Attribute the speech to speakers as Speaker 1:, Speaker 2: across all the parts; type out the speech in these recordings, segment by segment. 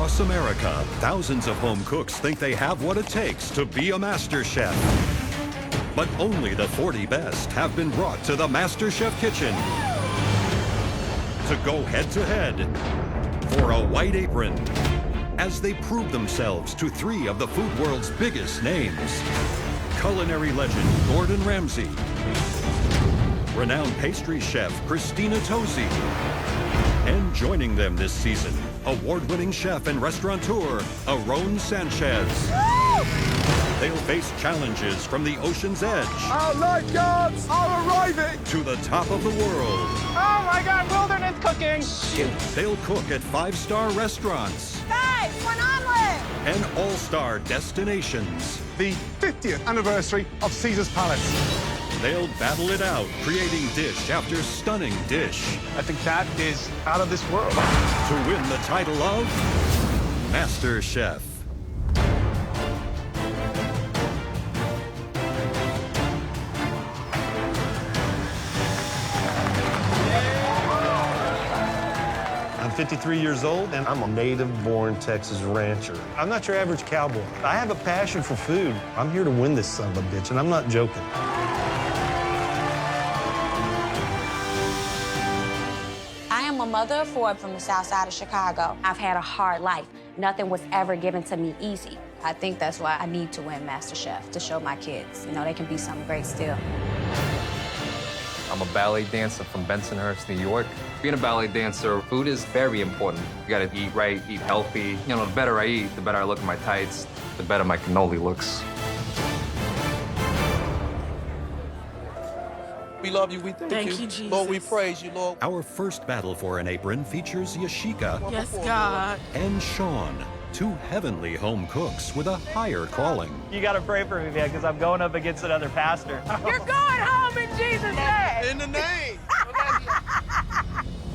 Speaker 1: Across America, thousands of home cooks think they have what it takes to be a master chef. But only the 40 best have been brought to the MasterChef kitchen to go head-to-head for a white apron as they prove themselves to 3 of the food world's biggest names. Culinary legend Gordon Ramsay, renowned pastry chef Christina Tosi, and joining them this season, award-winning chef and restaurateur Aaron Sanchez. They'll face challenges from the ocean's edge.
Speaker 2: Our lifeguards are arriving!
Speaker 1: To the top of the world.
Speaker 3: Oh my God, wilderness cooking!
Speaker 1: Shoot. They'll cook at 5-star restaurants.
Speaker 3: Guys, for an omelet!
Speaker 1: And all-star destinations.
Speaker 2: The 50th anniversary of Caesar's Palace.
Speaker 1: They'll battle it out, creating dish after stunning dish.
Speaker 2: I think that is out of this world.
Speaker 1: To win the title of Master Chef.
Speaker 4: I'm 53 years old, and I'm a native-born Texas rancher. I'm not your average cowboy. I have a passion for food. I'm here to win this son of a bitch, and I'm not joking.
Speaker 5: I am a mother of 4 from the south side of Chicago. I've had a hard life. Nothing was ever given to me easy. I think that's why I need to win MasterChef, to show my kids, you know, they can be something great still.
Speaker 6: I'm a ballet dancer from Bensonhurst, New York. Being a ballet dancer, food is very important. You gotta eat right, eat healthy. You know, the better I eat, the better I look in my tights, the better my cannoli looks.
Speaker 7: We love you, we thank you.
Speaker 8: Jesus.
Speaker 7: Lord, we praise you, Lord.
Speaker 1: Our first battle for an apron features Yashika
Speaker 8: Yes, God.
Speaker 1: and Sean, 2 heavenly home cooks with a higher calling.
Speaker 9: You gotta pray for me, man, because I'm going up against another pastor.
Speaker 3: You're going home in Jesus' name!
Speaker 7: In the name.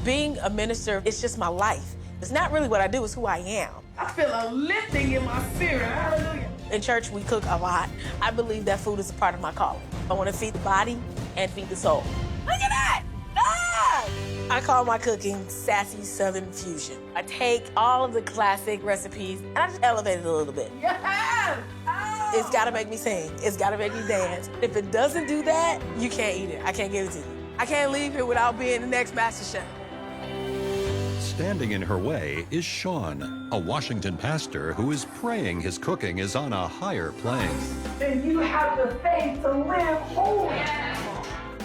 Speaker 8: Being a minister, it's just my life. It's not really what I do, it's who I am. I feel a lifting in my spirit. Hallelujah. In church, we cook a lot. I believe that food is a part of my calling. I want to feed the body and feed the soul. Look at that! Ah! I call my cooking sassy Southern fusion. I take all of the classic recipes and I just elevate it a little bit. Yes! Oh! It's gotta make me sing. It's gotta make me dance. If it doesn't do that, you can't eat it. I can't give it to you. I can't leave here without being the next MasterChef.
Speaker 1: Standing in her way is Sean, a Washington pastor who is praying his cooking is on a higher plane.
Speaker 8: And you have the faith to live holy.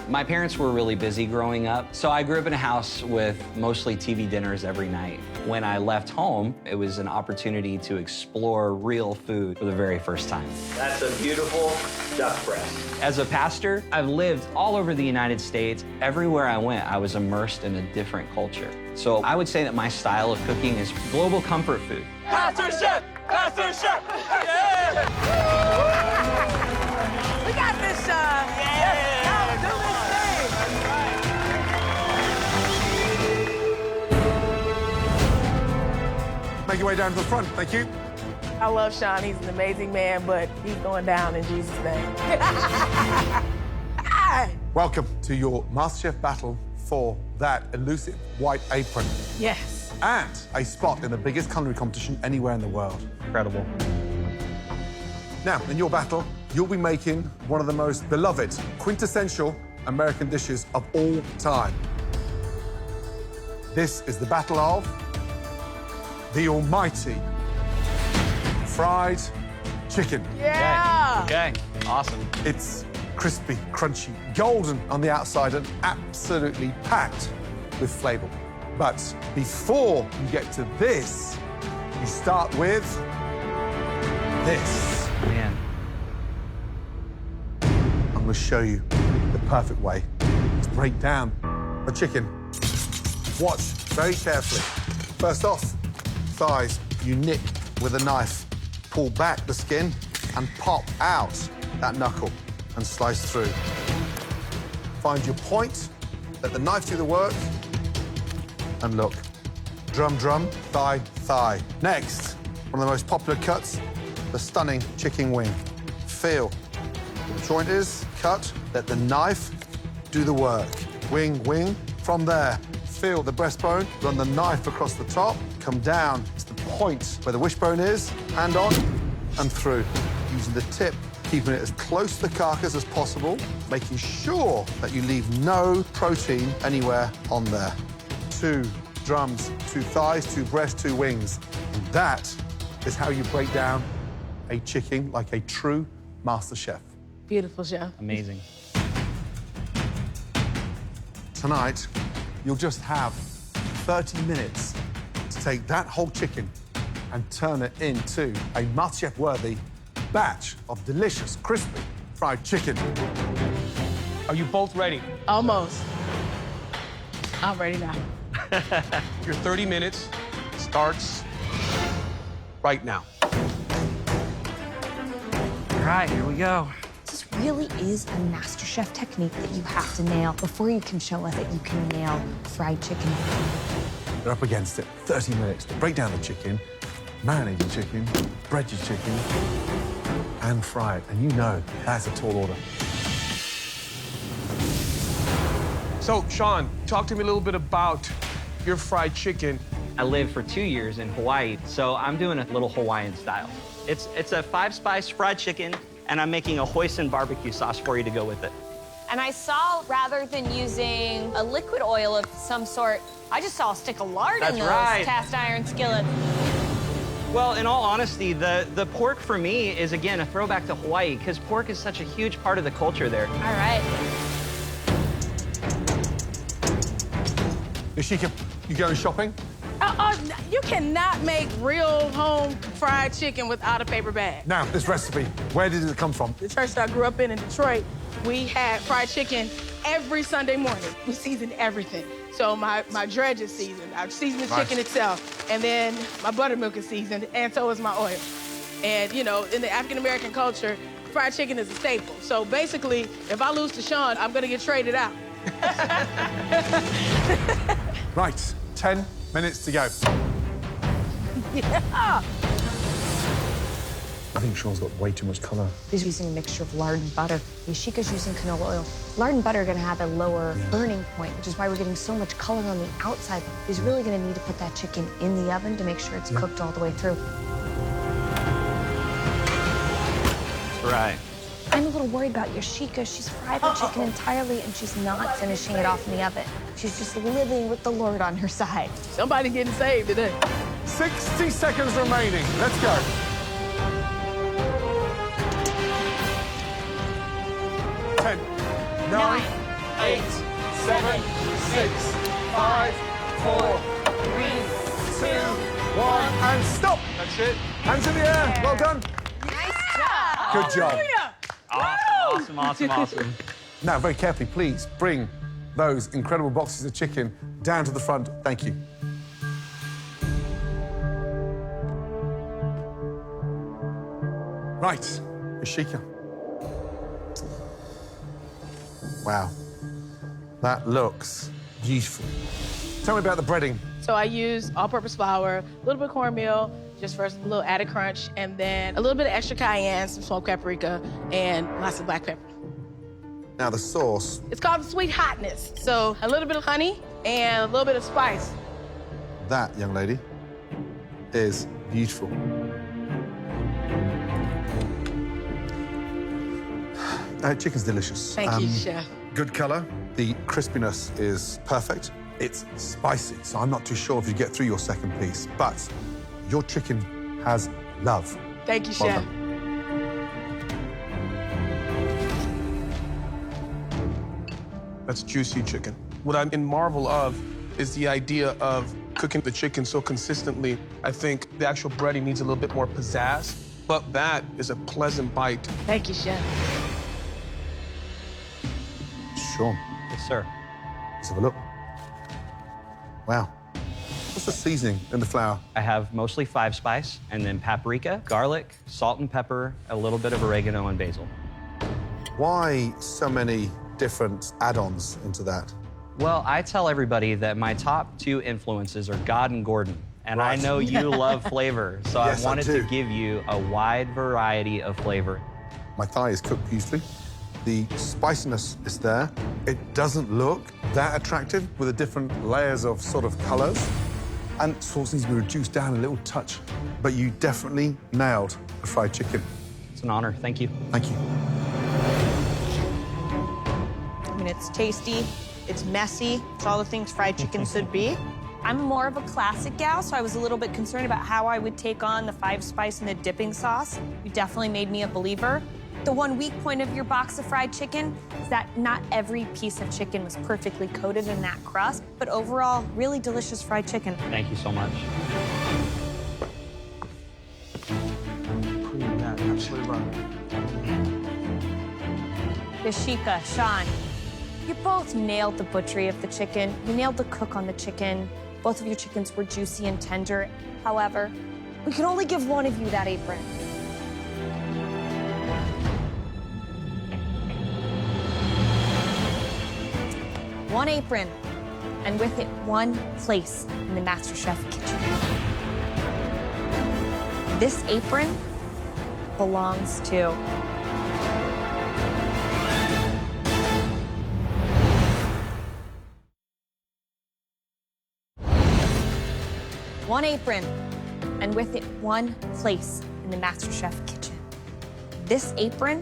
Speaker 10: My parents were really busy growing up, so I grew up in a house with mostly TV dinners every night. When I left home, it was an opportunity to explore real food for the very first time.
Speaker 9: That's a beautiful duck breast.
Speaker 10: As a pastor, I've lived all over the United States. Everywhere I went, I was immersed in a different culture. So I would say that my style of cooking is global comfort food.
Speaker 3: MasterChef! MasterChef! Yeah! We got this, Sean. Yeah! Let's go, do this thing.
Speaker 2: Make your way down to the front, thank you.
Speaker 8: I love Sean. He's an amazing man, but he's going down in Jesus' name.
Speaker 2: Welcome to your MasterChef battle for that elusive white apron.
Speaker 8: Yes.
Speaker 2: And a spot in the biggest culinary competition anywhere in the world.
Speaker 9: Incredible.
Speaker 2: Now, in your battle, you'll be making one of the most beloved, quintessential American dishes of all time. This is the battle of the almighty fried chicken.
Speaker 8: Yeah.
Speaker 9: Okay, awesome.
Speaker 2: It's crispy, crunchy, golden on the outside and absolutely packed with flavor. But before you get to this, you start with this.
Speaker 10: Man.
Speaker 2: I'm going to show you the perfect way to break down a chicken. Watch very carefully. First off, thighs you nick with a knife. Pull back the skin and pop out that knuckle and slice through. Find your point, let the knife do the work, and look. Drum, drum, thigh, thigh. Next, one of the most popular cuts, the stunning chicken wing. Feel where the joint is, cut, let the knife do the work. Wing, wing. From there, feel the breastbone, run the knife across the top, come down to the point where the wishbone is, hand on and through. Using the tip, keeping it as close to the carcass as possible, making sure that you leave no protein anywhere on there. 2 drums, 2 thighs, 2 breasts, 2 wings. And that is how you break down a chicken like a true master chef.
Speaker 8: Beautiful, chef.
Speaker 10: Amazing.
Speaker 2: Tonight, you'll just have 30 minutes to take that whole chicken and turn it into a MasterChef-worthy batch of delicious, crispy fried chicken.
Speaker 7: Are you both ready?
Speaker 8: Almost. I'm ready now.
Speaker 7: Your 30 minutes starts right now.
Speaker 10: All right, here we go.
Speaker 11: This really is a MasterChef technique that you have to nail before you can show us that you can nail fried chicken.
Speaker 2: They're up against it. 30 minutes to break down the chicken, marinate your chicken, bread your chicken, and fry it. And you know that's a tall order.
Speaker 7: So, Sean, talk to me a little bit about your fried chicken.
Speaker 10: I lived for 2 years in Hawaii, so I'm doing a little Hawaiian style. It's a 5-spice fried chicken, and I'm making a hoisin barbecue sauce for you to go with it.
Speaker 5: And I saw, rather than using a liquid oil of some sort, I just saw a stick of lard in those cast iron skillets.
Speaker 10: Well, in all honesty, the pork for me is, again, a throwback to Hawaii, because pork is such a huge part of the culture there.
Speaker 5: All right.
Speaker 2: Yoshika, you going shopping?
Speaker 8: You cannot make real home fried chicken without a paper bag.
Speaker 2: Now, this recipe, where did it come from?
Speaker 8: The church that I grew up in Detroit, we had fried chicken every Sunday morning. We seasoned everything. So my dredge is seasoned. I season the chicken itself, and then my buttermilk is seasoned, and so is my oil. And, you know, in the African-American culture, fried chicken is a staple. So basically, if I lose to Sean, I'm gonna get traded out.
Speaker 2: Right, 10 minutes to go.
Speaker 8: Yeah.
Speaker 2: I think Sean's got way too much color.
Speaker 11: He's using a mixture of lard and butter. Yoshika's using canola oil. Lard and butter are gonna have a lower burning point, which is why we're getting so much color on the outside. He's really gonna need to put that chicken in the oven to make sure it's cooked all the way through.
Speaker 10: Right.
Speaker 11: I'm a little worried about Yoshika. She's fried her chicken entirely, and she's not finishing it off in the oven. She's just living with the Lord on her side.
Speaker 8: Somebody getting saved today.
Speaker 2: 60 seconds remaining. Let's go. 10, 9, 8, 7, 6, 5, 4, 3, 2, 1, and stop.
Speaker 7: That's it.
Speaker 2: Hands in the air. Well done.
Speaker 5: Nice job.
Speaker 2: Good job.
Speaker 10: Awesome, awesome, awesome.
Speaker 2: Now, very carefully, please bring those incredible boxes of chicken down to the front. Thank you. Right, Yoshika. Wow, that looks beautiful. Tell me about the breading.
Speaker 8: So I use all-purpose flour, a little bit of cornmeal, just for a little added crunch, and then a little bit of extra cayenne, some smoked paprika, and lots of black pepper.
Speaker 2: Now, the sauce.
Speaker 8: It's called sweet hotness. So a little bit of honey and a little bit of spice.
Speaker 2: That, young lady, is beautiful. Chicken's delicious.
Speaker 8: Thank you, Chef.
Speaker 2: Good color. The crispiness is perfect. It's spicy, so I'm not too sure if you get through your second piece, but your chicken has love.
Speaker 8: Thank you,
Speaker 2: Well
Speaker 8: Chef.
Speaker 2: done.
Speaker 7: That's juicy chicken. What I'm in marvel of is the idea of cooking the chicken so consistently. I think the actual breading needs a little bit more pizzazz, but that is a pleasant bite.
Speaker 8: Thank you, Chef.
Speaker 2: Sean,
Speaker 10: Yes, sir.
Speaker 2: let's have a look. Wow. What's the seasoning in the flour?
Speaker 10: I have mostly 5-spice, and then paprika, garlic, salt and pepper, a little bit of oregano and basil.
Speaker 2: Why so many different add-ons into that?
Speaker 10: Well, I tell everybody that my top 2 influences are God and Gordon. And
Speaker 2: Right.
Speaker 10: I know you love flavor, so
Speaker 2: Yes,
Speaker 10: I
Speaker 2: I
Speaker 10: wanted
Speaker 2: do.
Speaker 10: to give you a wide variety of flavor.
Speaker 2: My thigh is cooked beautifully. The spiciness is there. It doesn't look that attractive with the different layers of sort of colors. And sauce needs to be reduced down a little touch. But you definitely nailed the fried chicken.
Speaker 10: It's an honor. Thank you.
Speaker 2: Thank you.
Speaker 12: I mean, it's tasty, it's messy, it's all the things fried chicken should be.
Speaker 8: I'm more of a classic gal, so I was a little bit concerned about how I would take on the 5-spice and the dipping sauce. You definitely made me a believer. The one weak point of your box of fried chicken is that not every piece of chicken was perfectly coated in that crust, but overall, really delicious fried chicken.
Speaker 10: Thank you so much.
Speaker 7: Absolutely right.
Speaker 8: Yashika, Sean, you both nailed the butchery of the chicken. You nailed the cook on the chicken. Both of your chickens were juicy and tender. However, we could only give one of you that apron. One apron, and with it, one place in the MasterChef kitchen. This apron belongs to one apron, and with it, one place in the MasterChef kitchen. This apron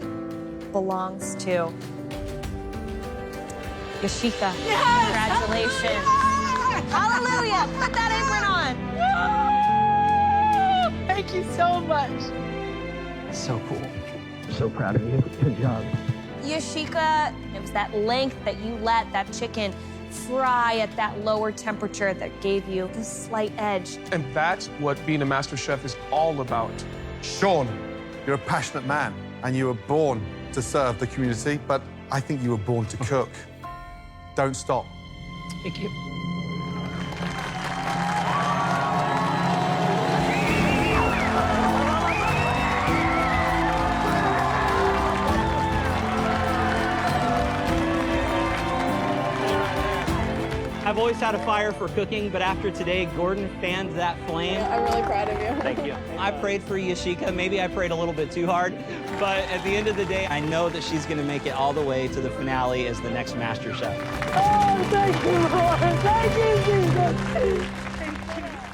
Speaker 8: belongs to Yashika.
Speaker 3: Yes!
Speaker 8: Congratulations. Hallelujah! Put that apron on.
Speaker 3: Thank you so much.
Speaker 9: So cool. So proud of you. Good job.
Speaker 8: Yashika, it was that length that you let that chicken fry at that lower temperature that gave you the slight edge.
Speaker 7: And that's what being a master chef is all about.
Speaker 2: Sean, you're a passionate man, and you were born to serve the community, but I think you were born to cook. Don't stop.
Speaker 9: Thank you.
Speaker 13: I've always had a fire for cooking, but after today, Gordon fanned that flame.
Speaker 3: I'm really proud of you.
Speaker 13: Thank you. I prayed for Yashika. Maybe I prayed a little bit too hard, but at the end of the day, I know that she's going to make it all the way to the finale as the next Master Chef.
Speaker 3: Oh, thank you, Lord. Thank you, Jesus.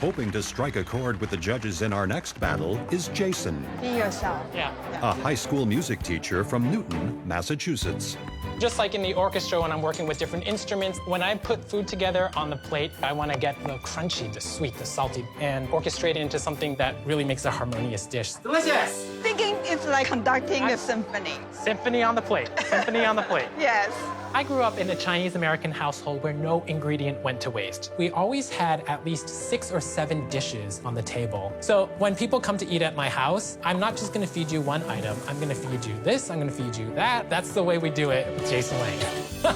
Speaker 1: Hoping to strike a chord with the judges in our next battle is Jason,
Speaker 3: Be yourself.
Speaker 9: Yeah.
Speaker 1: a high school music teacher from Newton, Massachusetts.
Speaker 9: Just like in the orchestra when I'm working with different instruments, when I put food together on the plate, I want to get the crunchy, the sweet, the salty, and orchestrate it into something that really makes a harmonious dish.
Speaker 3: Delicious.
Speaker 12: Thinking it's like conducting a symphony.
Speaker 9: Symphony on the plate. Symphony on the plate.
Speaker 12: Yes.
Speaker 9: I grew up in a Chinese-American household where no ingredient went to waste. We always had at least 6 or 7 dishes on the table. So when people come to eat at my house, I'm not just gonna feed you one item. I'm gonna feed you this, I'm gonna feed you that. That's the way we do it with Jason Lang.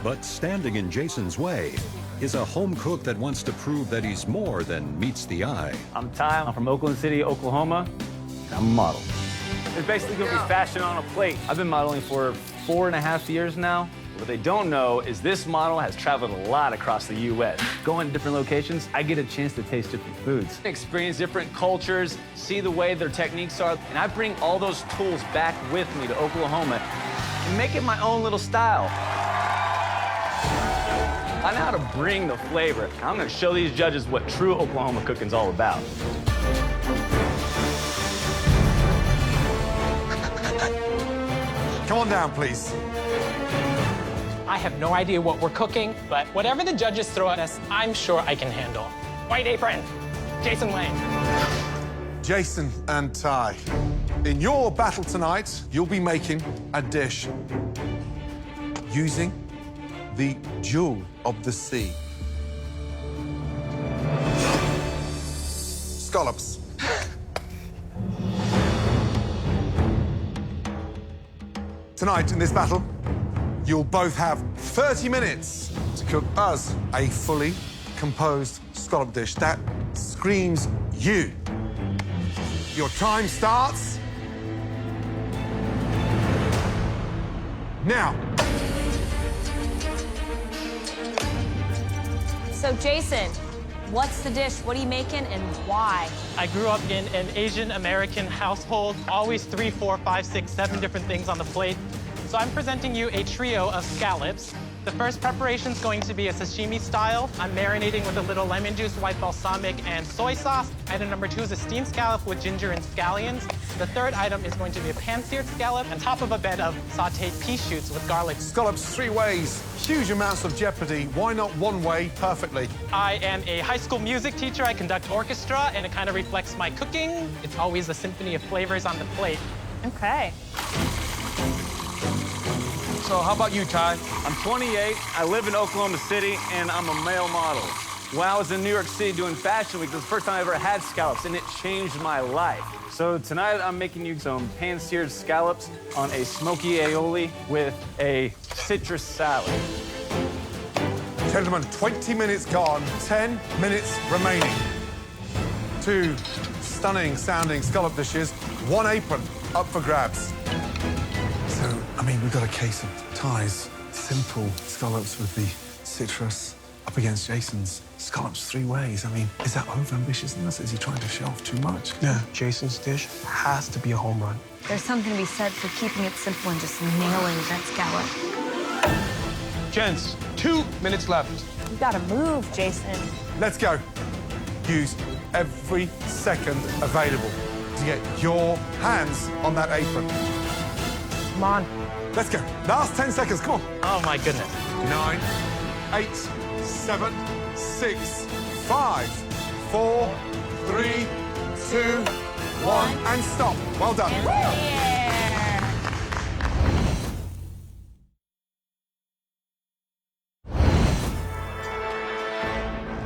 Speaker 1: But standing in Jason's way is a home cook that wants to prove that he's more than meets the eye.
Speaker 14: I'm Ty. I'm from Oakland City, Oklahoma. I'm a model. It's basically gonna be fashion on a plate. I've been modeling for 4.5 years now. What they don't know is this model has traveled a lot across the U.S. Going to different locations, I get a chance to taste different foods, experience different cultures, see the way their techniques are, and I bring all those tools back with me to Oklahoma and make it my own little style. I know how to bring the flavor. I'm gonna show these judges what true Oklahoma cooking's all about.
Speaker 2: Come on down, please.
Speaker 9: I have no idea what we're cooking, but whatever the judges throw at us, I'm sure I can handle. White apron, Jason Lang.
Speaker 2: Jason and Ty, in your battle tonight, you'll be making a dish using the jewel of the sea. Scallops. Tonight, in this battle, you'll both have 30 minutes to cook us a fully composed scallop dish that screams you. Your time starts now.
Speaker 8: So, Jason, what's the dish? What are you making and why?
Speaker 9: I grew up in an Asian American household, always 3, 4, 5, 6, 7 different things on the plate. So I'm presenting you a trio of scallops. The first preparation is going to be a sashimi style. I'm marinating with a little lemon juice, white balsamic, and soy sauce. Item number 2 is a steamed scallop with ginger and scallions. The third item is going to be a pan-seared scallop on top of a bed of sautéed pea shoots with garlic.
Speaker 2: Scallops 3 ways, huge amounts of jeopardy. Why not 1 way perfectly?
Speaker 9: I am a high school music teacher. I conduct orchestra, and it kind of reflects my cooking. It's always a symphony of flavors on the plate.
Speaker 12: Okay.
Speaker 7: So how about you, Ty?
Speaker 14: I'm 28, I live in Oklahoma City, and I'm a male model. When I was in New York City doing Fashion Week, it was the first time I ever had scallops, and it changed my life. So tonight, I'm making you some pan-seared scallops on a smoky aioli with a citrus salad.
Speaker 2: Gentlemen, 20 minutes gone, 10 minutes remaining. 2 stunning sounding scallop dishes, 1 apron up for grabs. So, I mean, we've got a case of Ty's simple scallops with the citrus up against Jason's scallops 3 ways. I mean, is that over-ambitiousness? Is he trying to show off too much?
Speaker 7: Yeah, Jason's dish has to be a home run.
Speaker 11: There's something to be said for keeping it simple and just nailing that scallop.
Speaker 7: Gents, 2 minutes left.
Speaker 12: You gotta move, Jason.
Speaker 2: Let's go. Use every second available to get your hands on that apron.
Speaker 9: Come on.
Speaker 2: Let's go. Last 10 seconds, come on.
Speaker 9: Oh, my goodness.
Speaker 2: 9, 8, 7, 6, 5, 4, 3, 2, 1, and stop. Well done.
Speaker 12: Yeah.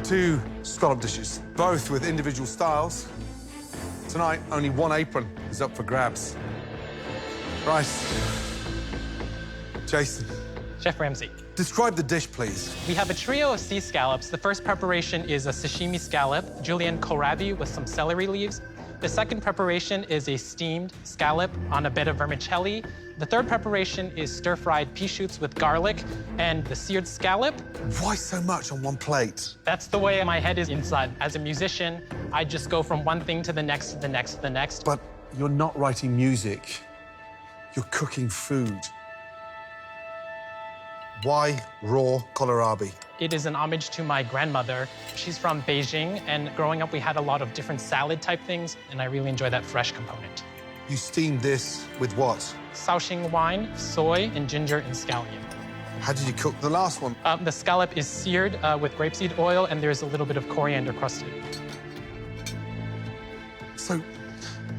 Speaker 2: 2 scallop dishes, both with individual styles. Tonight, only 1 apron is up for grabs. Bryce, Jason.
Speaker 9: Chef Ramsay.
Speaker 2: Describe the dish, please.
Speaker 9: We have a trio of sea scallops. The first preparation is a sashimi scallop, julienne kohlrabi with some celery leaves. The second preparation is a steamed scallop on a bed of vermicelli. The third preparation is stir-fried pea shoots with garlic, and the seared scallop.
Speaker 2: Why so much on 1 plate?
Speaker 9: That's the way my head is inside. As a musician, I just go from one thing to the next, to the next, to the next.
Speaker 2: But you're not writing music. You're cooking food. Why raw kohlrabi?
Speaker 9: It is an homage to my grandmother. She's from Beijing, and growing up, we had a lot of different salad-type things, and I really enjoy that fresh component.
Speaker 2: You steamed this with what?
Speaker 9: Shaoxing wine, soy, and ginger and scallion.
Speaker 2: How did you cook the last one?
Speaker 9: The scallop is seared with grapeseed oil, and there's a little bit of coriander crusted.
Speaker 2: So,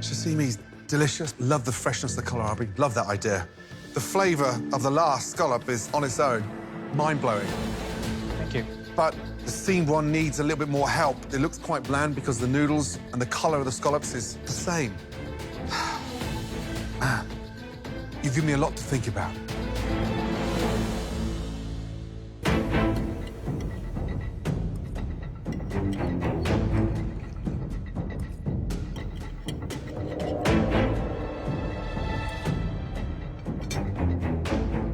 Speaker 2: sashimi's delicious. Love the freshness of the kohlrabi. Love that idea. The flavor of the last scallop is, on its own, mind-blowing.
Speaker 9: Thank you.
Speaker 2: But the steamed one needs a little bit more help. It looks quite bland because the noodles and the color of the scallops is the same. Man, you've given me a lot to think about.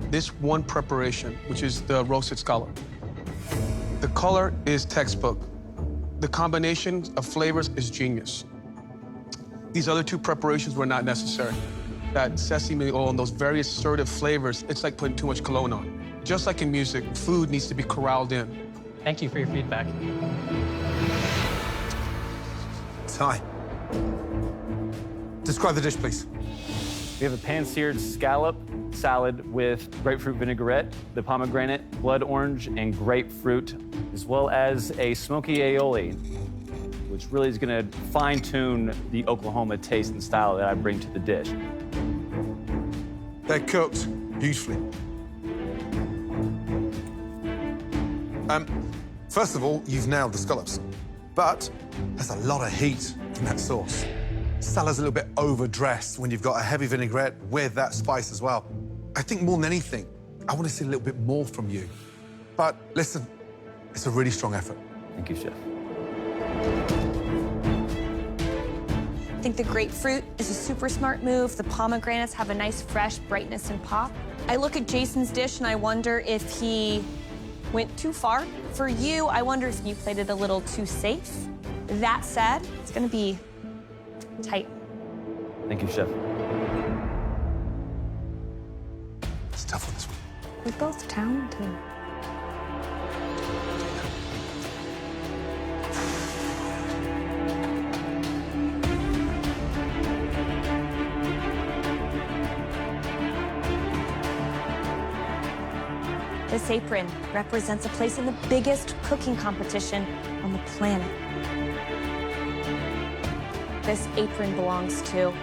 Speaker 7: This one preparation, which is the roasted scallop, the color is textbook. The combination of flavors is genius. These other 2 preparations were not necessary. That sesame oil and those very assertive flavors, it's like putting too much cologne on. Just like in music, food needs to be corralled in.
Speaker 9: Thank you for your feedback.
Speaker 2: Ty, describe the dish, please.
Speaker 14: We have a pan-seared scallop salad with grapefruit vinaigrette, the pomegranate, blood orange, and grapefruit, as well as a smoky aioli, which really is going to fine-tune the Oklahoma taste and style that I bring to the dish.
Speaker 2: They're cooked beautifully. First of all, you've nailed the scallops, but there's a lot of heat in that sauce. Salad's a little bit overdressed when you've got a heavy vinaigrette with that spice as well. I think more than anything, I want to see a little bit more from you. But listen, it's a really strong effort.
Speaker 14: Thank you, Chef.
Speaker 11: I think the grapefruit is a super smart move. The pomegranates have a nice fresh brightness and pop. I look at Jason's dish and I wonder if he went too far. For you, I wonder if you played it a little too safe. That said, it's gonna be tight.
Speaker 14: Thank you, Chef.
Speaker 2: It's tough on this one.
Speaker 11: We're both talented. This apron represents a place in the biggest cooking competition on the planet. This apron belongs to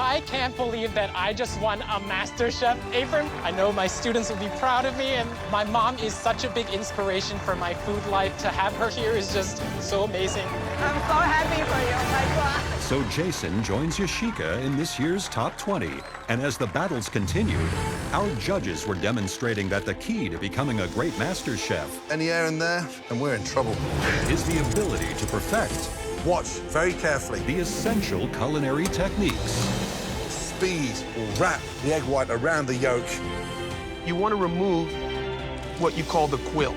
Speaker 9: I can't believe that I just won a MasterChef apron. I know my students will be proud of me, and my mom is such a big inspiration for my food life. To have her here is just so amazing.
Speaker 12: I'm so happy for you. Oh my God.
Speaker 1: So Jason joins Yoshika in this year's top 20. And as the battles continued, our judges were demonstrating that the key to becoming a great master chef
Speaker 2: Any air in there, and we're in trouble.
Speaker 1: is the ability to perfect
Speaker 2: Watch very carefully.
Speaker 1: the essential culinary techniques.
Speaker 2: Speed will wrap the egg white around the yolk.
Speaker 7: You want to remove what you call the quill.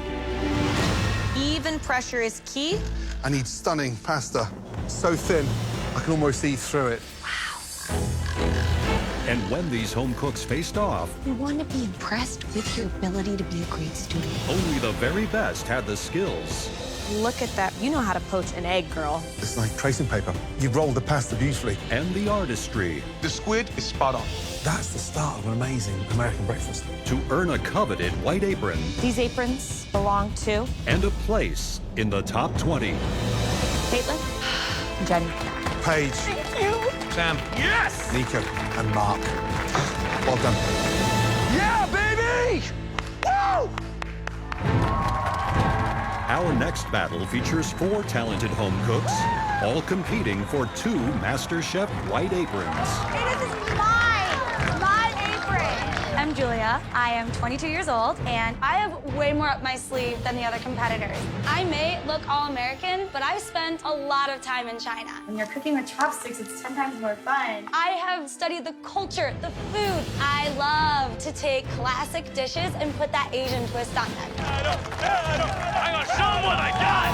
Speaker 12: Even pressure is key.
Speaker 2: I need stunning pasta. So thin, I can almost see through it.
Speaker 1: And when these home cooks faced off,
Speaker 11: We want to be impressed with your ability to be a great student.
Speaker 1: only the very best had the skills.
Speaker 12: Look at that. You know how to poach an egg, girl.
Speaker 2: It's like tracing paper. You rolled the pasta beautifully.
Speaker 1: And the artistry
Speaker 7: The squid is spot on.
Speaker 2: That's the start of an amazing American breakfast.
Speaker 1: to earn a coveted white apron
Speaker 12: These aprons belong to
Speaker 1: and a place in the top 20.
Speaker 12: Caitlin, Jenny.
Speaker 2: Paige,
Speaker 7: Sam.
Speaker 14: Yes!
Speaker 2: Nico, and Mark. Well done.
Speaker 14: Yeah, baby! Woo!
Speaker 1: Our next battle features 4 talented home cooks, all competing for 2 MasterChef white aprons.
Speaker 5: This is my apron. I'm Julia. I am 22 years old, and I have way more up my sleeve than the other competitors. I may look all-American, but I've spent a lot of time in China. When you're cooking with chopsticks, it's 10 times more fun. I have studied the culture, the food. I love to take classic dishes and put that Asian twist on them.
Speaker 14: I'm gonna show them what I got!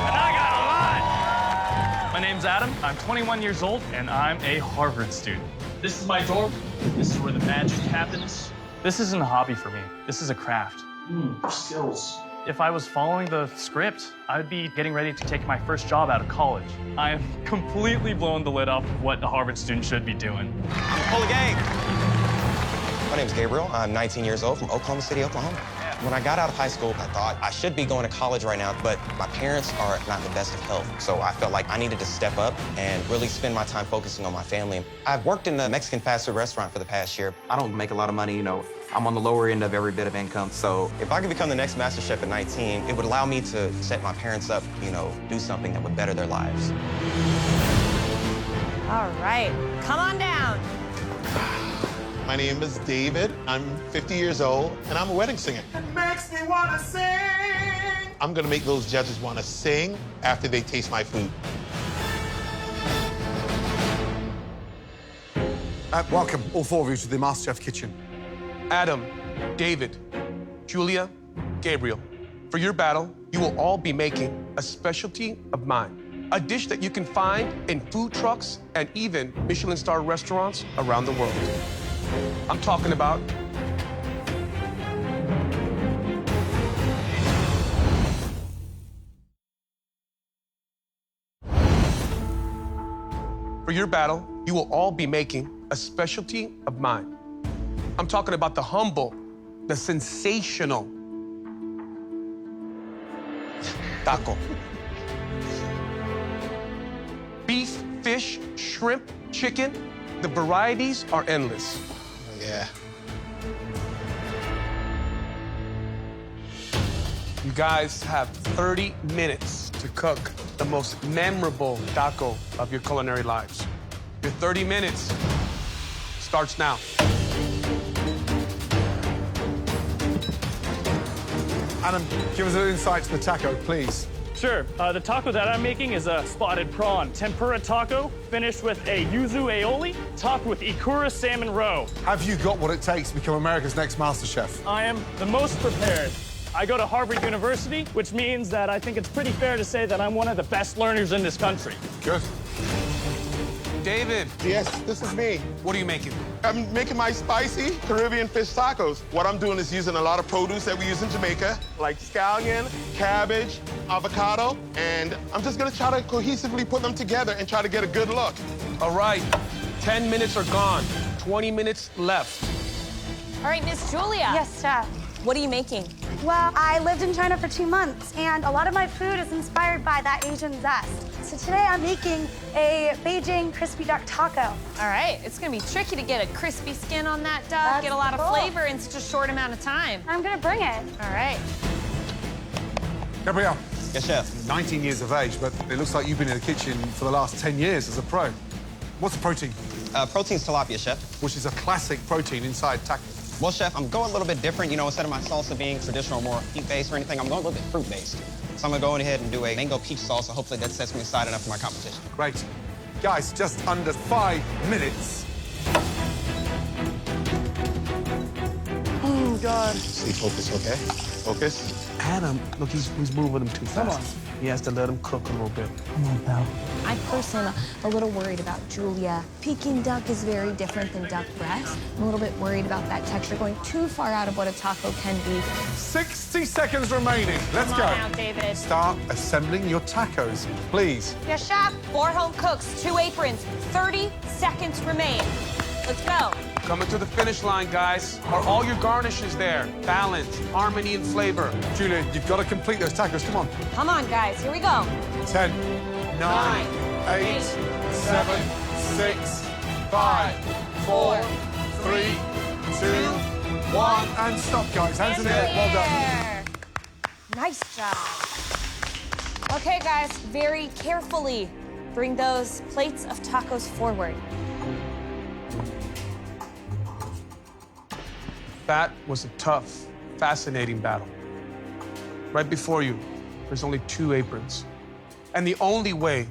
Speaker 14: And I got a lot! My name's Adam, I'm 21 years old, and I'm a Harvard student. This is my dorm. This is where the magic happens. This isn't a hobby for me. This is a craft. Skills. If I was following the script, I would be getting ready to take my first job out of college. I am completely blown the lid off of what a Harvard student should be doing.
Speaker 15: Pull the gang. My name's Gabriel. I'm 19 years old from Oklahoma City, Oklahoma. When I got out of high school, I thought I should be going to college right now, but my parents are not the best of health. So I felt like I needed to step up and really spend my time focusing on my family. I've worked in a Mexican fast food restaurant for the past year. I don't make a lot of money, you know. I'm on the lower end of every bit of income. So if I could become the next Master Chef at 19, it would allow me to set my parents up, you know, do something that would better their lives.
Speaker 12: All right, come on down.
Speaker 16: My name is David. I'm 50 years old, and I'm a wedding singer.
Speaker 3: It makes me want to sing.
Speaker 16: I'm gonna make those judges want to sing after they taste my food.
Speaker 2: Welcome, all 4 of you, to the MasterChef kitchen.
Speaker 7: Adam, David, Julia, Gabriel. For your battle, you will all be making a specialty of mine. A dish that you can find in food trucks and even Michelin star restaurants around the world. I'm talking about for your battle, you will all be making a specialty of mine. I'm talking about the humble, the sensational taco. Beef, fish, shrimp, chicken, the varieties are endless.
Speaker 16: Yeah.
Speaker 7: You guys have 30 minutes to cook the most memorable taco of your culinary lives. Your 30 minutes starts now.
Speaker 2: Adam, give us an insight to the taco, please.
Speaker 14: Sure. The taco that I'm making is a spotted prawn tempura taco, finished with a yuzu aioli, topped with ikura salmon roe.
Speaker 2: Have you got what it takes to become America's next MasterChef?
Speaker 14: I am the most prepared.
Speaker 17: I go to Harvard University, which means that I think it's pretty fair to say that I'm one of the best learners in this country.
Speaker 2: Good.
Speaker 7: David.
Speaker 16: Yes, this is me.
Speaker 7: What are you making?
Speaker 16: I'm making my spicy Caribbean fish tacos. What I'm doing is using a lot of produce that we use in Jamaica, like scallion, cabbage, avocado, and I'm just gonna try to cohesively put them together and try to get a good look.
Speaker 7: All right, 10 minutes are gone, 20 minutes left.
Speaker 18: All right, Miss Julia.
Speaker 19: Yes, Chef.
Speaker 18: What are you making?
Speaker 19: Well, I lived in China for 2 months, and a lot of my food is inspired by that Asian zest. So today I'm making a Beijing crispy duck taco.
Speaker 18: All right, it's gonna be tricky to get a crispy skin on that duck, get a lot of flavor in such a short amount of time.
Speaker 19: I'm gonna bring it.
Speaker 18: All right.
Speaker 2: Gabriel.
Speaker 15: Yes, Chef.
Speaker 2: 19 years of age, but it looks like you've been in the kitchen for the last 10 years as a pro. What's the protein?
Speaker 15: Protein's tilapia, Chef.
Speaker 2: Which is a classic protein inside tacos.
Speaker 15: Well, Chef, I'm going a little bit different. You know, instead of my salsa being traditional, more meat-based or anything, I'm going a little bit fruit-based. So I'm going to go ahead and do a mango peach salsa. Hopefully that sets me aside enough for my competition.
Speaker 2: Great. Guys, just under 5 minutes.
Speaker 7: Oh, God.
Speaker 16: Stay focused, okay? Focus.
Speaker 7: Adam, look, he's moving them too fast. Come on. He has to let him cook a little bit. Come on, pal.
Speaker 11: I personally am a little worried about Julia. Peking duck is very different than duck breast. I'm a little bit worried about that texture going too far out of what a taco can be.
Speaker 2: 60 seconds remaining. Let's
Speaker 18: Come
Speaker 2: go.
Speaker 18: on now, David.
Speaker 2: Start assembling your tacos, please.
Speaker 18: Yes, Chef. 4 home cooks, 2 aprons, 30 seconds remain. Let's go.
Speaker 7: Coming to the finish line, guys. Are all your garnishes there? Balance, harmony, and flavor.
Speaker 2: Julia, you've got to complete those tacos. Come on.
Speaker 18: Come on, guys. Here we go.
Speaker 2: 10, 9, 8, 7, 6, 5, 4, 3, 2, 1. And stop, guys. Hands in the air. Well done.
Speaker 18: Nice job. Okay, guys, very carefully bring those plates of tacos forward.
Speaker 7: That was a tough, fascinating battle. Right before you, there's only 2 aprons. And the only way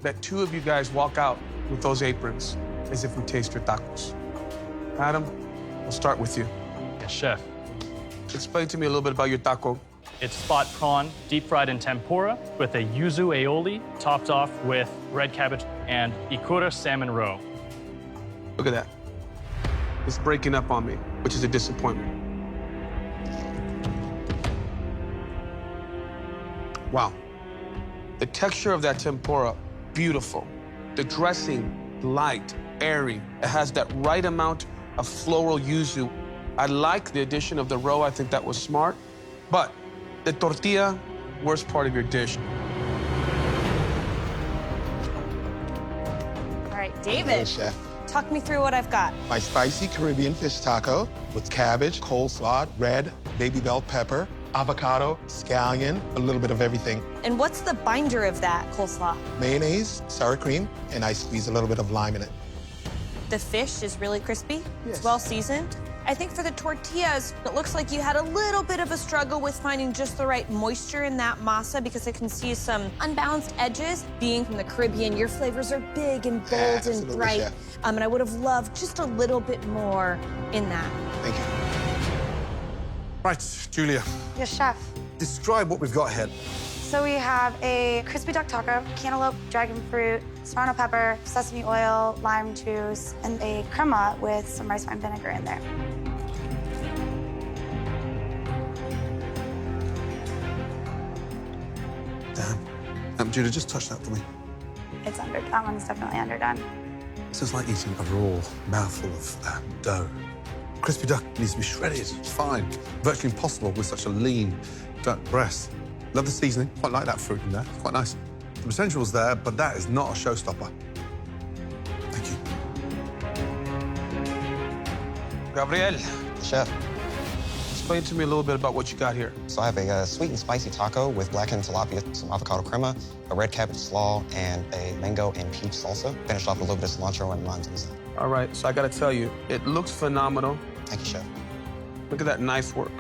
Speaker 7: that 2 of you guys walk out with those aprons is if we taste your tacos. Adam, we'll start with you.
Speaker 17: Yes, Chef.
Speaker 7: Explain to me a little bit about your taco.
Speaker 17: It's spot prawn, deep fried in tempura, with a yuzu aioli, topped off with red cabbage and ikura salmon roe.
Speaker 7: Look at that. It's breaking up on me, which is a disappointment. Wow. The texture of that tempura, beautiful. The dressing, light, airy. It has that right amount of floral yuzu. I like the addition of the roe. I think that was smart. But the tortilla, worst part of your dish.
Speaker 18: All right, David.
Speaker 16: Hey, Chef.
Speaker 18: Talk me through what I've got.
Speaker 16: My spicy Caribbean fish taco with cabbage, coleslaw, red, baby bell pepper, avocado, scallion, a little bit of everything.
Speaker 18: And what's the binder of that coleslaw?
Speaker 16: Mayonnaise, sour cream, and I squeeze a little bit of lime in it.
Speaker 18: The fish is really crispy.
Speaker 16: Yes.
Speaker 18: It's well seasoned. I think for the tortillas, it looks like you had a little bit of a struggle with finding just the right moisture in that masa because I can see some unbalanced edges. Being from the Caribbean, your flavors are big and bold and bright.
Speaker 16: Yeah.
Speaker 18: And I would have loved just a little bit more in that.
Speaker 16: Thank you.
Speaker 2: Right, Julia.
Speaker 19: Yes, Chef.
Speaker 2: Describe what we've got here.
Speaker 19: So we have a crispy duck taco, cantaloupe, dragon fruit, serrano pepper, sesame oil, lime juice, and a crema with some rice wine vinegar in there.
Speaker 2: Damn. Julia, just touch that for me.
Speaker 19: It's under. That one's definitely underdone.
Speaker 2: This is like eating a raw mouthful of dough. Crispy duck needs to be shredded. It's fine. Virtually impossible with such a lean duck breast. Love the seasoning. Quite like that fruit in there. It's quite nice. The potential's there, but that is not a showstopper. Thank you.
Speaker 7: Gabriel.
Speaker 15: Chef.
Speaker 7: Explain to me a little bit about what you got here.
Speaker 15: So I have a sweet and spicy taco with blackened tilapia, some avocado crema, a red cabbage slaw, and a mango and peach salsa. Finished off with a little bit of cilantro and lime juice.
Speaker 7: All right, so I gotta tell you, it looks phenomenal.
Speaker 15: Thank you, Chef.
Speaker 7: Look at that knife work.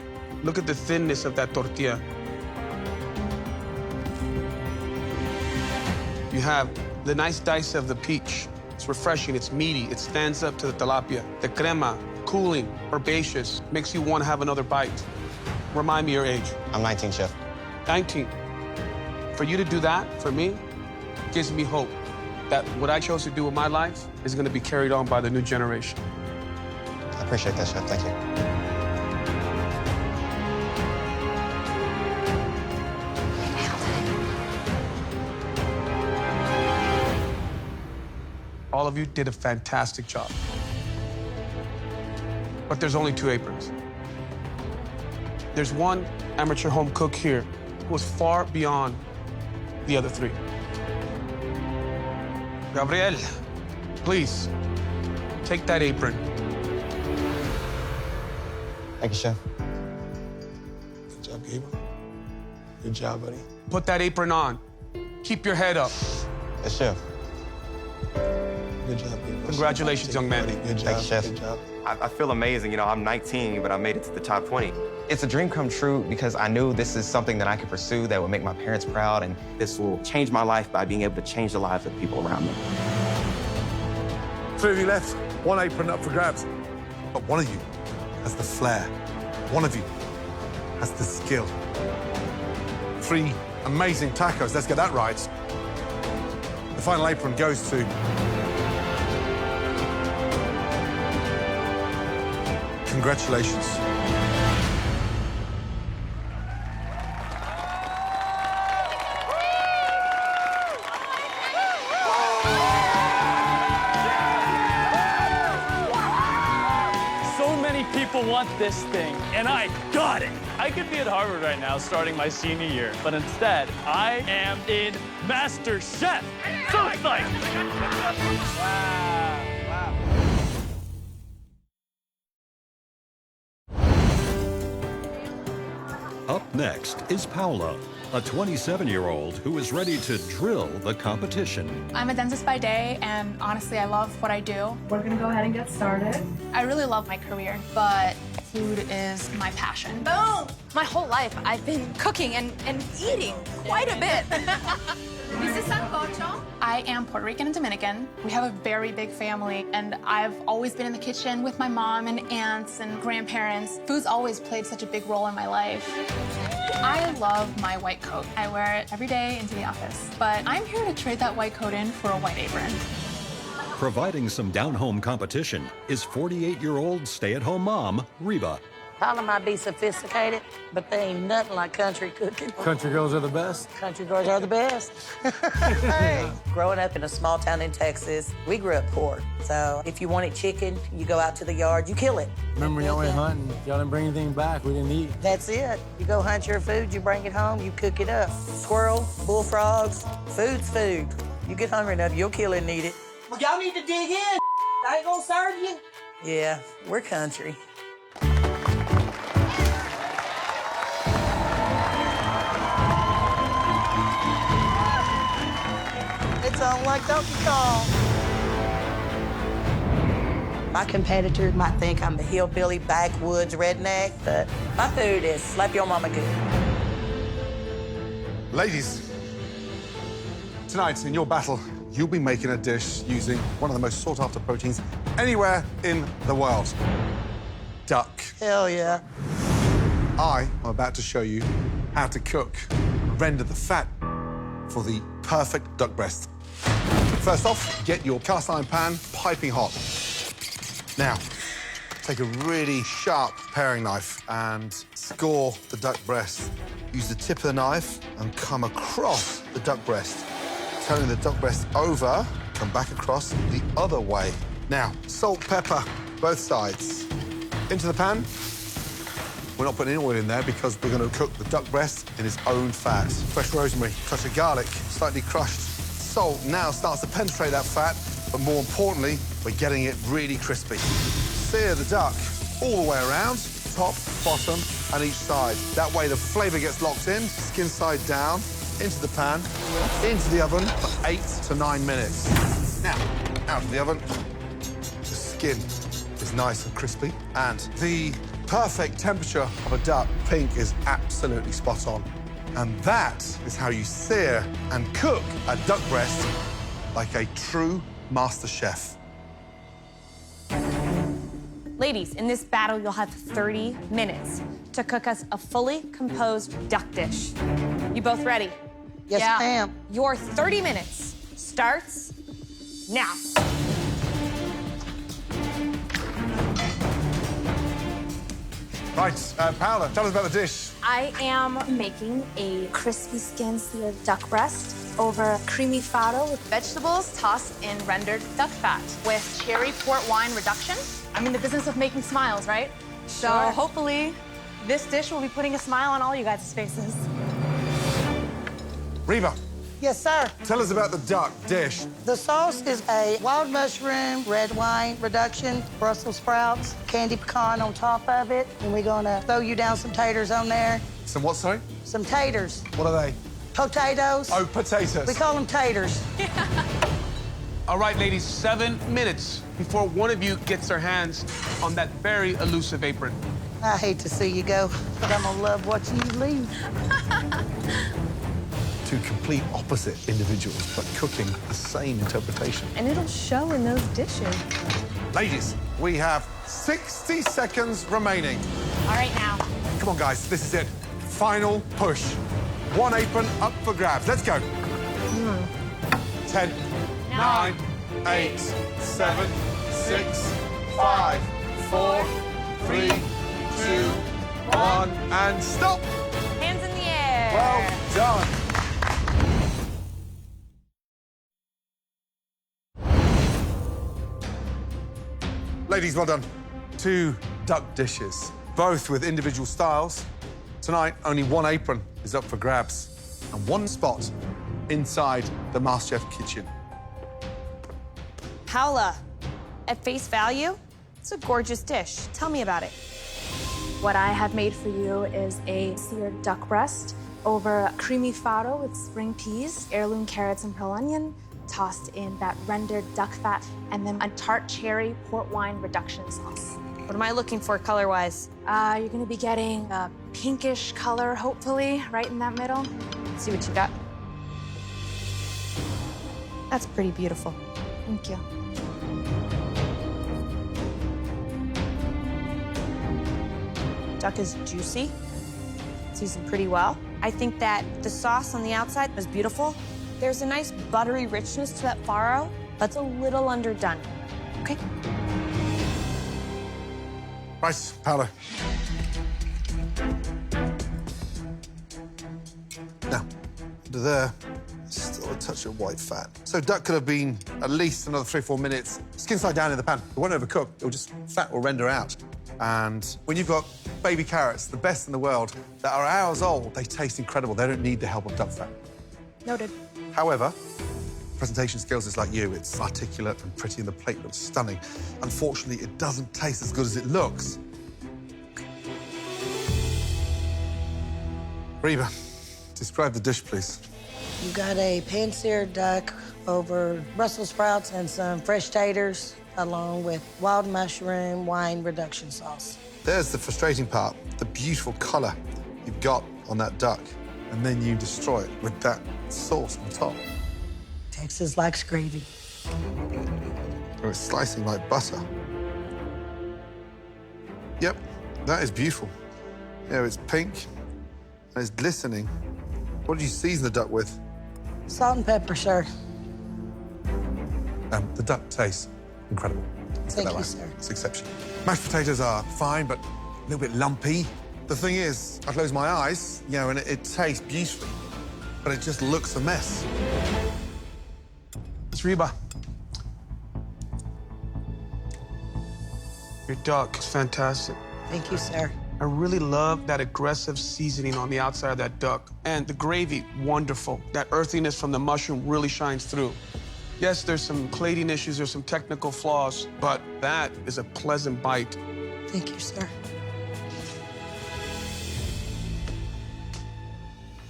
Speaker 7: Look at the thinness of that tortilla. You have the nice dice of the peach. It's refreshing, it's meaty, it stands up to the tilapia. The crema, cooling, herbaceous, makes you want to have another bite. Remind me your age.
Speaker 15: I'm 19, Chef.
Speaker 7: 19. For you to do that, for me, gives me hope that what I chose to do with my life is going to be carried on by the new generation.
Speaker 15: I appreciate that, Chef. Thank you.
Speaker 7: All of you did a fantastic job. But there's only 2 aprons. There's one amateur home cook here who is far beyond the other 3. Gabriel, please, take that apron.
Speaker 15: Thank you, Chef.
Speaker 7: Good job, Gabriel. Good job, buddy. Put that apron on. Keep your head up.
Speaker 15: Yes, Chef.
Speaker 7: Good job, Gabriel. Congratulations, young man.
Speaker 15: Good job, Chef.
Speaker 7: Good job.
Speaker 15: I feel amazing. You know, I'm 19, but I made it to the top 20. It's a dream come true because I knew this is something that I could pursue that would make my parents proud, and this will change my life by being able to change the lives of people around me.
Speaker 2: 3 of you left, 1 apron up for grabs. But 1 of you has the flair. 1 of you has the skill. 3 amazing tacos. Let's get that right. The final apron goes to... Congratulations.
Speaker 17: So many people want this thing, and I got it. I could be at Harvard right now starting my senior year, but instead, I am in MasterChef. So excited. Wow.
Speaker 1: Up next is Paula, a 27-year-old who is ready to drill the competition.
Speaker 20: I'm a dentist by day, and honestly, I love what I do. We're gonna go ahead and get started. I really love my career, but food is my passion.
Speaker 18: Boom! My whole life, I've been cooking and eating quite a bit.
Speaker 20: This is sancocho. I am Puerto Rican and Dominican. We have a very big family, and I've always been in the kitchen with my mom and aunts and grandparents. Food's always played such a big role in my life. I love my white coat. I wear it every day into the office, but I'm here to trade that white coat in for a white apron.
Speaker 1: Providing some down-home competition is 48-year-old stay-at-home mom, Reba.
Speaker 21: Paula might be sophisticated, but they ain't nothing like country cooking.
Speaker 22: Country girls are the best.
Speaker 21: Country girls are the best. Hey. Growing up in a small town in Texas, we grew up poor. So if you wanted chicken, you go out to the yard, you kill it.
Speaker 22: Remember, y'all went hunting. Y'all didn't bring anything back. We didn't eat.
Speaker 21: That's it. You go hunt your food, you bring it home, you cook it up. Squirrel, bullfrogs, food's food. You get hungry enough, you'll kill it and eat it.
Speaker 3: Well, y'all need to dig in. I ain't gonna serve you.
Speaker 21: Yeah, we're country.
Speaker 3: It sounds like Donkey Kong.
Speaker 21: My competitor might think I'm a hillbilly, backwoods redneck, but my food is slap your mama good.
Speaker 2: Ladies, tonight in your battle, you'll be making a dish using one of the most sought-after proteins anywhere in the world. Duck.
Speaker 21: Hell yeah.
Speaker 2: I am about to show you how to cook and render the fat for the perfect duck breast. First off, get your cast iron pan piping hot. Now, take a really sharp paring knife and score the duck breast. Use the tip of the knife and come across the duck breast. Turning the duck breast over, come back across the other way. Now, salt, pepper, both sides. Into the pan. We're not putting any oil in there because we're going to cook the duck breast in its own fat. Fresh rosemary, touch of garlic, slightly crushed. Salt now starts to penetrate that fat, but more importantly, we're getting it really crispy. Sear the duck all the way around, top, bottom, and each side. That way the flavor gets locked in, skin side down, into the pan, into the oven for 8 to 9 minutes. Now, out of the oven. The skin is nice and crispy, and the perfect temperature of a duck, pink, is absolutely spot on. And that is how you sear and cook a duck breast like a true master chef.
Speaker 18: Ladies, in this battle, you'll have 30 minutes to cook us a fully composed duck dish. You both ready?
Speaker 21: Yes, ma'am.
Speaker 18: Your 30 minutes starts now.
Speaker 2: Right, Paola, tell us about the dish.
Speaker 5: I am making a crispy skin seared duck breast over creamy fado with
Speaker 20: Vegetables tossed in rendered duck fat with cherry port wine reduction. I'm in the business of making smiles, right? So
Speaker 18: Sure.
Speaker 20: hopefully this dish will be putting a smile on all you guys' faces.
Speaker 2: Reba,
Speaker 21: Yes, sir.
Speaker 2: tell us about the duck dish.
Speaker 21: The sauce is a wild mushroom, red wine reduction, Brussels sprouts, candy pecan on top of it, and we're gonna throw you down some taters on there.
Speaker 2: Some what, sorry?
Speaker 21: Some taters.
Speaker 2: What are they?
Speaker 21: Potatoes.
Speaker 2: Oh, potatoes.
Speaker 21: We call them taters.
Speaker 7: All right, ladies, 7 minutes before one of you gets their hands on that very elusive apron.
Speaker 21: I hate to see you go, but I'm gonna love watching you leave.
Speaker 2: Two complete opposite individuals, but cooking the same interpretation.
Speaker 18: And it'll show in those dishes.
Speaker 2: Ladies, we have 60 seconds remaining.
Speaker 18: All right, now.
Speaker 2: Come on, guys, this is it. Final push. One apron up for grabs. Let's go. 10, 9, 8, 7, 6, 5, 4, 3, 2, 1, and stop.
Speaker 18: Hands in the air.
Speaker 2: Well done. Ladies, well done. 2 duck dishes, both with individual styles. Tonight, only one apron is up for grabs and one spot inside the MasterChef kitchen.
Speaker 18: Paola, at face value, it's a gorgeous dish. Tell me about it.
Speaker 5: What I have made for you is a seared duck breast over creamy fado with spring peas, heirloom carrots, and pearl onion, tossed in that rendered duck fat, and then a tart cherry port wine reduction sauce.
Speaker 18: What am I looking for color-wise?
Speaker 5: You're gonna be getting a pinkish color, hopefully, right in that middle.
Speaker 18: Let's see what you got. That's pretty beautiful.
Speaker 5: Thank you.
Speaker 18: Duck is juicy, seasoned pretty well. I think that the sauce on the outside is beautiful. There's a nice buttery richness to that faro, but it's a little underdone. Okay.
Speaker 2: Right, Paola. Now, under there, still a touch of white fat. So duck could have been at least another 3 or 4 minutes. Skin side down in the pan. It won't overcook. It'll just, fat will render out. And when you've got baby carrots, the best in the world, that are hours old, they taste incredible. They don't need the help of duck fat.
Speaker 18: Noted.
Speaker 2: However, presentation skills is like you. It's articulate and pretty, and the plate looks stunning. Unfortunately, it doesn't taste as good as it looks. Reba, describe the dish, please.
Speaker 21: You got a pan-seared duck over Brussels sprouts and some fresh taters, along with wild mushroom wine reduction sauce.
Speaker 2: There's the frustrating part, the beautiful colour you've got on that duck, and then you destroy it with that sauce on top.
Speaker 21: Texas likes gravy.
Speaker 2: Or it's slicing like butter. Yep, that is beautiful. Yeah, it's pink, and it's glistening. What did you season the duck with?
Speaker 21: Salt and pepper, sir.
Speaker 2: The duck tastes incredible. Let's get
Speaker 21: Thank
Speaker 2: that
Speaker 21: you,
Speaker 2: right.
Speaker 21: sir.
Speaker 2: It's exceptional. Mashed potatoes are fine, but a little bit lumpy. The thing is, I close my eyes, you know, and it tastes beautifully, but it just looks a mess.
Speaker 7: It's Reba. Your duck is fantastic.
Speaker 21: Thank you, sir.
Speaker 7: I really love that aggressive seasoning on the outside of that duck. And the gravy, wonderful. That earthiness from the mushroom really shines through. Yes, there's some plating issues, there's some technical flaws, but that is a pleasant bite.
Speaker 21: Thank you, sir.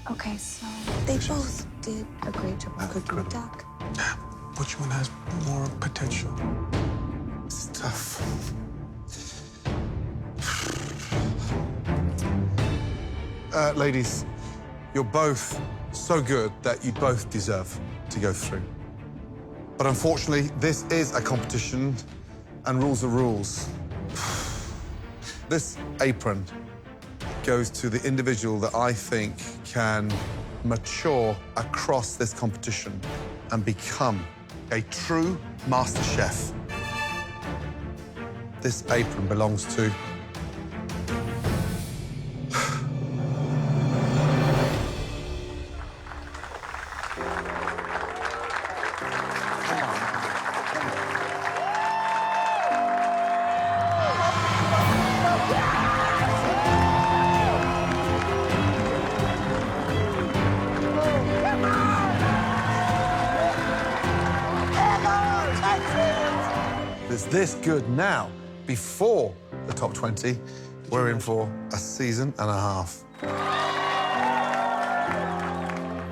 Speaker 5: Okay, so
Speaker 21: They both did a great job of cooking the duck.
Speaker 7: Which one has more potential?
Speaker 2: It's tough. Ladies, you're both so good that you both deserve to go through. But unfortunately, this is a competition, and rules are rules. This apron goes to the individual that I think can mature across this competition and become a true master chef. This apron belongs to It's this good now. Before the top 20, we're in for a season and a half.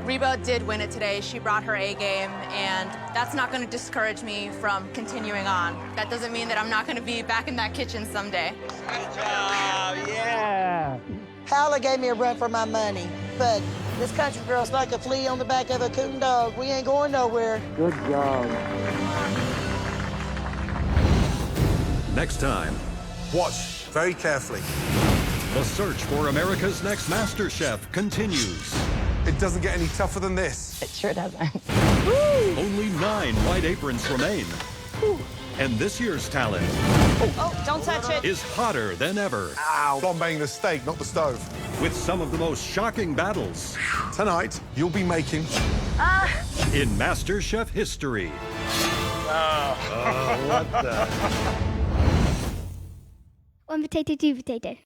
Speaker 20: Reba did win it today. She brought her A game, and that's not going to discourage me from continuing on. That doesn't mean that I'm not going to be back in that kitchen someday.
Speaker 13: Good job, yeah.
Speaker 21: Howler gave me a run for my money, but this country girl's like a flea on the back of a coon dog. We ain't going nowhere.
Speaker 22: Good job.
Speaker 1: Next time,
Speaker 2: watch very carefully.
Speaker 1: The search for America's next Master Chef continues.
Speaker 2: It doesn't get any tougher than this.
Speaker 11: It sure doesn't.
Speaker 1: Only 9 white aprons remain. And this year's talent
Speaker 12: Oh, don't touch it.
Speaker 1: is hotter than ever.
Speaker 2: Ow. Flambeing the steak, not the stove.
Speaker 1: With some of the most shocking battles.
Speaker 2: Tonight, you'll be making...
Speaker 1: in Master Chef history.
Speaker 2: What the...
Speaker 3: One potato, two potato.